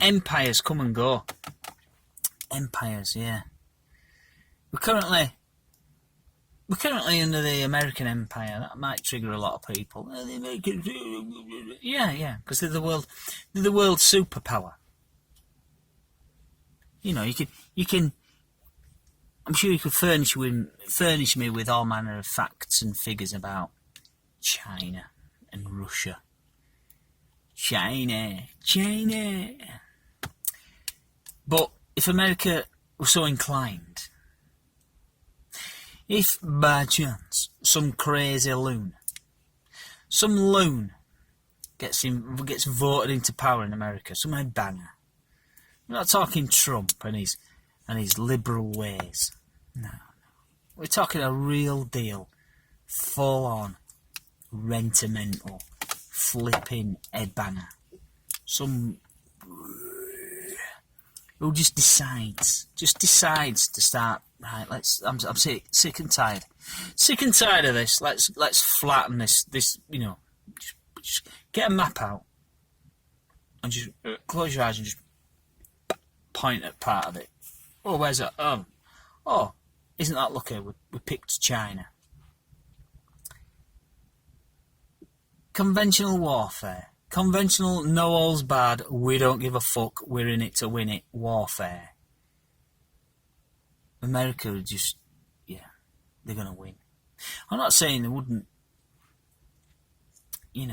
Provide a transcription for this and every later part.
Empires come and go. Empires, yeah. We're currently under the American Empire. That might trigger a lot of people. The Americans, yeah, because they're the world superpower. You know, you can. I'm sure you could furnish me with all manner of facts and figures about China and Russia. China. But if America were so inclined, if by chance some crazy loon gets voted into power in America, some headbanger, we're not talking Trump and his liberal ways. No. We're talking a real deal, full on, rentimental, flipping headbanger. Some who just decides to start. Right, I'm sick and tired of this. Let's flatten this. You know, just get a map out and just close your eyes and just point at part of it. Oh, where's that? Oh, isn't that lucky? We picked China. Conventional warfare. Conventional, no holds barred, we don't give a fuck, we're in it to win it, warfare. America would just, they're going to win. I'm not saying they wouldn't, they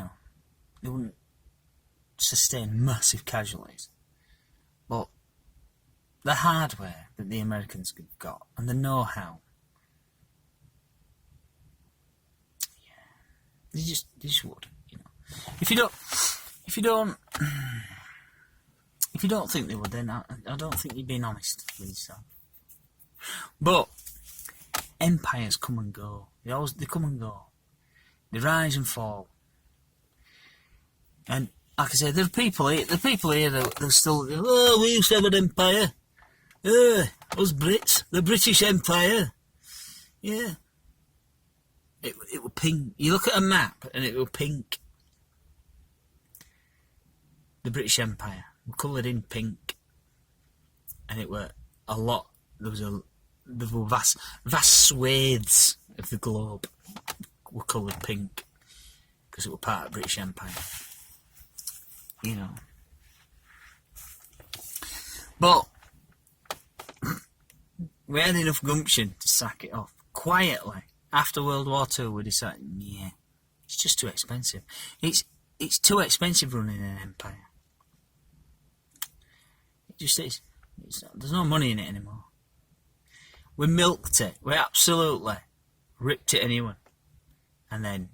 wouldn't sustain massive casualties. But the hardware that the Americans have got and the know-how, they just would. If you don't think they would, then I don't think you're being honest with yourself. But empires come and go. They come and go. They rise and fall. And like I said, there are people here that are still, we used to have an empire. Us Brits, the British Empire. Yeah. It was pink. You look at a map and it was pink. The British Empire were coloured in pink, and it were a lot. There were vast swathes of the globe were coloured pink because it were part of the British Empire. But we had enough gumption to sack it off quietly. After World War II, we decided, it's just too expensive. It's too expensive running an empire. It just is. There's no money in it anymore. We milked it. We absolutely ripped it a new one. And then,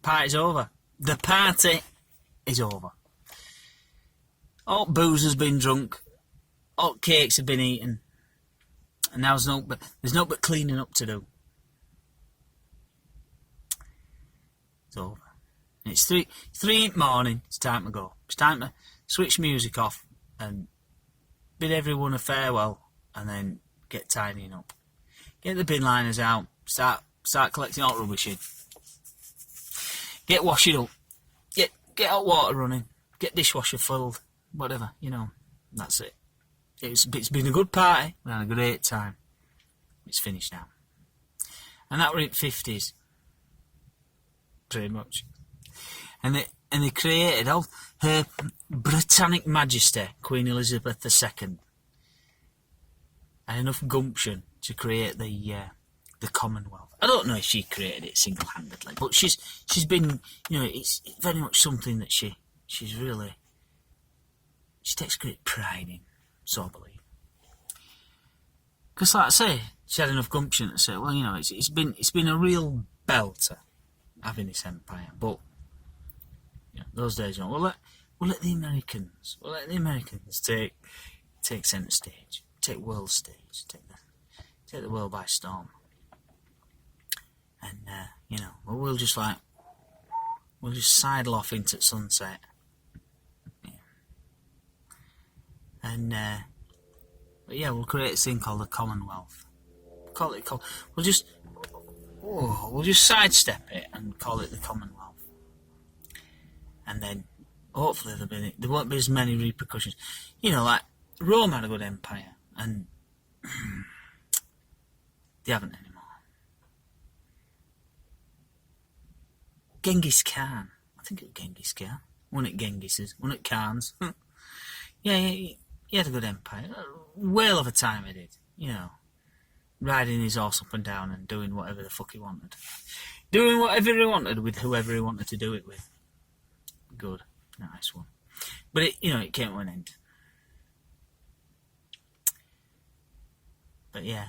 party's over. The party is over. All booze has been drunk. All cakes have been eaten. And now there's no but cleaning up to do. It's over. And it's 3 in the morning. It's time to go. It's time to switch music off and bid everyone a farewell, and then get tidying up. Get the bin liners out. Start collecting hot rubbish in. Get washing up. Get hot water running. Get dishwasher filled. Whatever, That's it. It's been a good party. We had a great time. It's finished now. And that were in the 50s. Pretty much. And they created Her Britannic Majesty, Queen Elizabeth II, had enough gumption to create the Commonwealth. I don't know if she created it single-handedly, but she's been, it's very much something that she takes great pride in, so I believe. Because, like I say, she had enough gumption to say, well, it's been a real belter having this empire, but those days, we'll let the Americans take centre stage, take world stage, take the world by storm, and we'll just sidle off into sunset, and we'll create this thing called the Commonwealth. We'll just sidestep it and call it the Commonwealth. And then hopefully there won't be as many repercussions. You know, like Rome had a good empire, and they haven't anymore. Genghis Khan, I think it was Genghis Khan. One at Genghis's, one at Khan's. Yeah, he had a good empire. Whale of a time he did, you know. Riding his horse up and down and doing whatever the fuck he wanted. Doing whatever he wanted with whoever he wanted to do it with. Good. Nice one. But it came to an end. But yeah.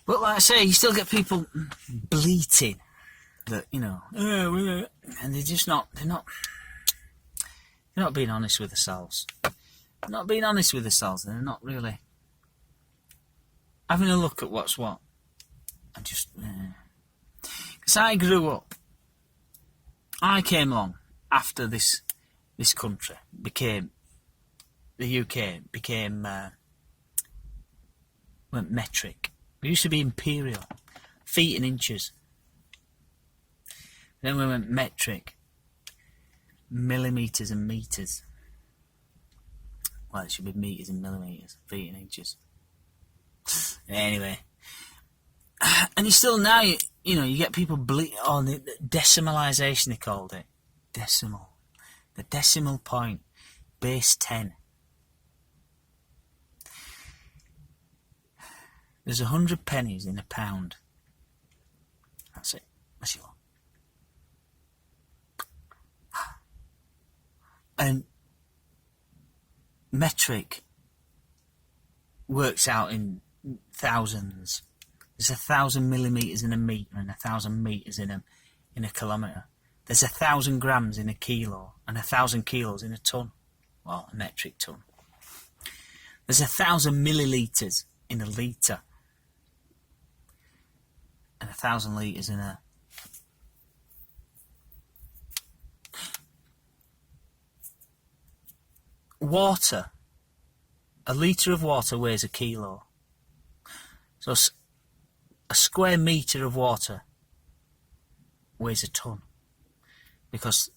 But like I say, you still get people bleating that, and they're not being honest with themselves. They're not being honest with themselves, they're not really having a look at what's what. And just, because I grew up, I came along after this country became, the UK became, went metric. We used to be imperial, feet and inches. Then we went metric, millimetres and metres. Well, it should be metres and millimetres, feet and inches. Anyway. And you still now, you get people on the decimalisation, they called it. Decimal. The decimal point. Base 10. There's 100 pennies in a pound. That's it. That's your. And metric works out in thousands. There's 1,000 millimetres in a metre and 1,000 metres in a kilometre. There's 1,000 grams in a kilo and 1,000 kilos in a tonne. Well, a metric tonne. There's 1,000 millilitres in a litre and 1,000 litres in a... Water. A litre of water weighs a kilo. So a square metre of water weighs a tonne. Because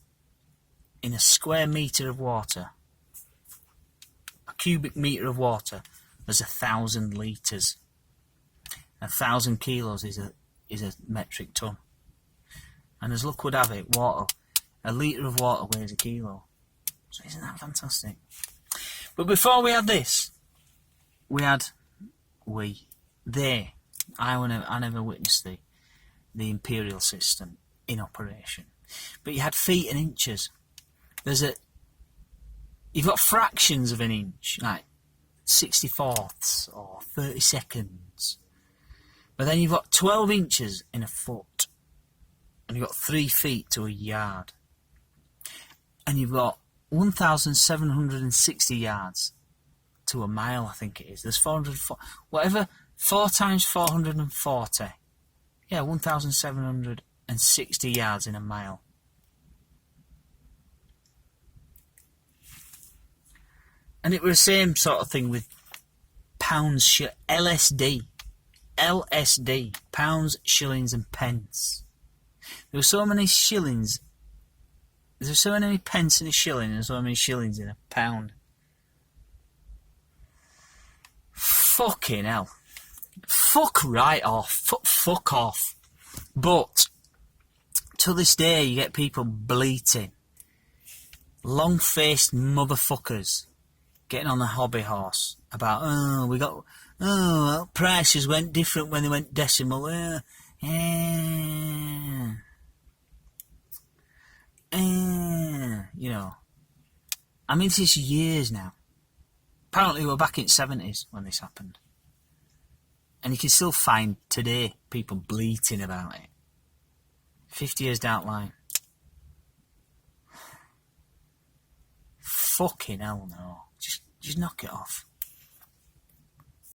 in a square metre of water, a cubic metre of water, there's 1,000 litres. 1,000 kilos is a metric tonne. And as luck would have it, a litre of water weighs a kilo. So isn't that fantastic? But before we had this, I never witnessed the imperial system in operation. But you had feet and inches. You've got fractions of an inch, like 64ths or 30 seconds. But then you've got 12 inches in a foot. And you've got 3 feet to a yard. And you've got 1,760 yards to a mile, I think it is. There's 4 times 440. Yeah, 1,760 yards in a mile. And it was the same sort of thing with pounds, LSD, pounds, shillings and pence. There were so many shillings. There's so many pence in a shilling and so many shillings in a pound. Fucking hell. Fuck right off. Fuck off. But to this day you get people bleating. Long-faced motherfuckers getting on the hobby horse about, prices went different when they went decimal. I mean, this is years now. Apparently we're back in the 70s when this happened. And you can still find today people bleating about it. 50 years down the line. Fucking hell no. Just knock it off.